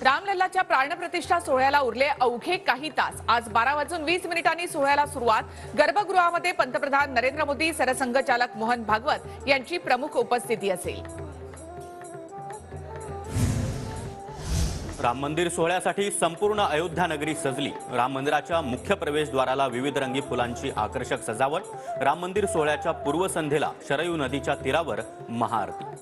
रामलल्लाच्या प्राणप्रतिष्ठा सोहळ्याला उरले अवघे काही तास। आज 12:20 सोहळ्याला सुरुवात। गर्भगृहामध्ये पंतप्रधान नरेंद्र मोदी, सरसंघचालक मोहन भागवत यांची प्रमुख उपस्थिती असेल। राम मंदिर सोहळ्यासाठी संपूर्ण अयोध्या नगरी सजली। राम मंदिराच्या मुख्य प्रवेशद्वाराला विविध रंगी फुलांची आकर्षक सजावट। राम मंदिर सोहळ्याच्या पूर्वसंध्येला शरयू नदीच्या तीरावर महाआरती।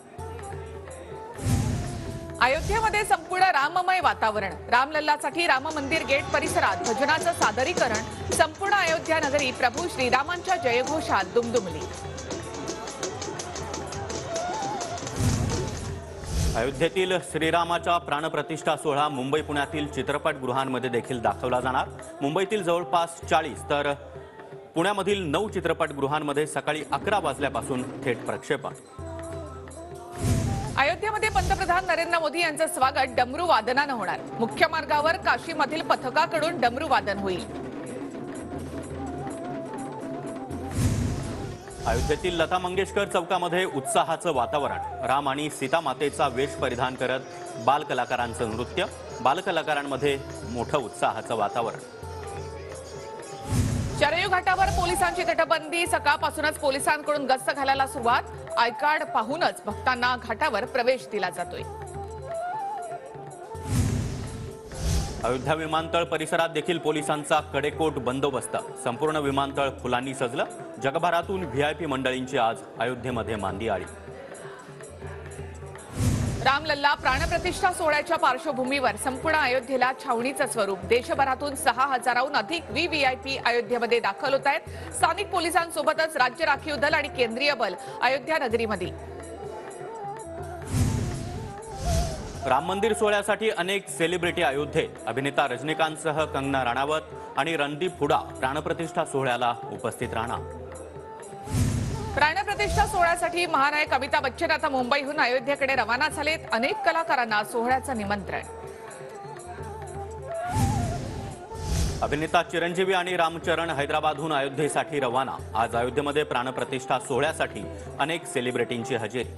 अयोध्येमध्ये संपूर्ण राममय वातावरण। रामलल्लासाठी राम मंदिर गेट परिसरात भजनाचं सादरीकरण। संपूर्ण अयोध्या नगरी प्रभू श्रीरामांच्या जयघोषात दुमदुमली। अयोध्येतील श्रीरामाच्या प्राणप्रतिष्ठा सोहळा मुंबई पुण्यातील चित्रपटगृहांमध्ये देखील दाखवला जाणार। मुंबईतील जवळपास 40 तर पुण्यामधील 9 चित्रपटगृहांमध्ये सकाळी 11 वाजल्यापासून थेट प्रक्षेपण। अयोध्येमध्ये पंतप्रधान नरेंद्र मोदी यांचं स्वागत डमरू वादनानं होणार। मुख्य मार्गावर काशीमधील पथकाकडून डमरू वादन होईल। अयोध्येतील लता मंगेशकर चौकामध्ये उत्साहाचं वातावरण। राम आणि सीता मातेचा वेश परिधान करत बालकलाकारांचं नृत्य। बालकलाकारांमध्ये मोठं उत्साहाचं वातावरण। शरयू घाटावर पोलिसांची तटबंदी। सकाळपासूनच पोलिसांकडून गस्त घालायला सुरुवात। आय कार्ड पाहूनच भक्तांना घाटावर प्रवेश दिला जातोय। अयोध्या विमानतळ परिसरात देखील पोलिसांचा कडेकोट बंदोबस्त। संपूर्ण विमानतळ फुलांनी सजलं। जगभरातून व्हीआयपी मंडळींची आज अयोध्येमध्ये मांदी आली। रामलल्ला प्राणप्रतिष्ठा सोहळ्याच्या पार्श्वभूमीवर संपूर्ण अयोध्येला छावणीचं स्वरूप। देशभरातून 6,000हून अधिक व्हीव्हीआयपी अयोध्येमध्ये दाखल होत आहेत। स्थानिक पोलिसांसोबतच राज्य राखीव दल आणि केंद्रीय बल अयोध्या नगरीमध्ये। राम मंदिर सोहळ्यासाठी अनेक सेलिब्रिटी अयोध्येत। अभिनेता रजनीकांतसह कंगना राणावत आणि रणदीप हुडा प्राणप्रतिष्ठा सोहळ्याला उपस्थित राहणार। प्राणप्रतिष्ठा सोहळ्यासाठी महानायक अमिताभ बच्चन आता मुंबईहून अयोध्येकडे रवाना झालेत। अनेक कलाकारांना सोहळ्याचं निमंत्रण। अभिनेता चिरंजीवी आणि रामचरण हैदराबादहून अयोध्येसाठी रवाना। आज अयोध्येमध्ये प्राणप्रतिष्ठा सोहळ्यासाठी अनेक सेलिब्रिटींची हजेरी।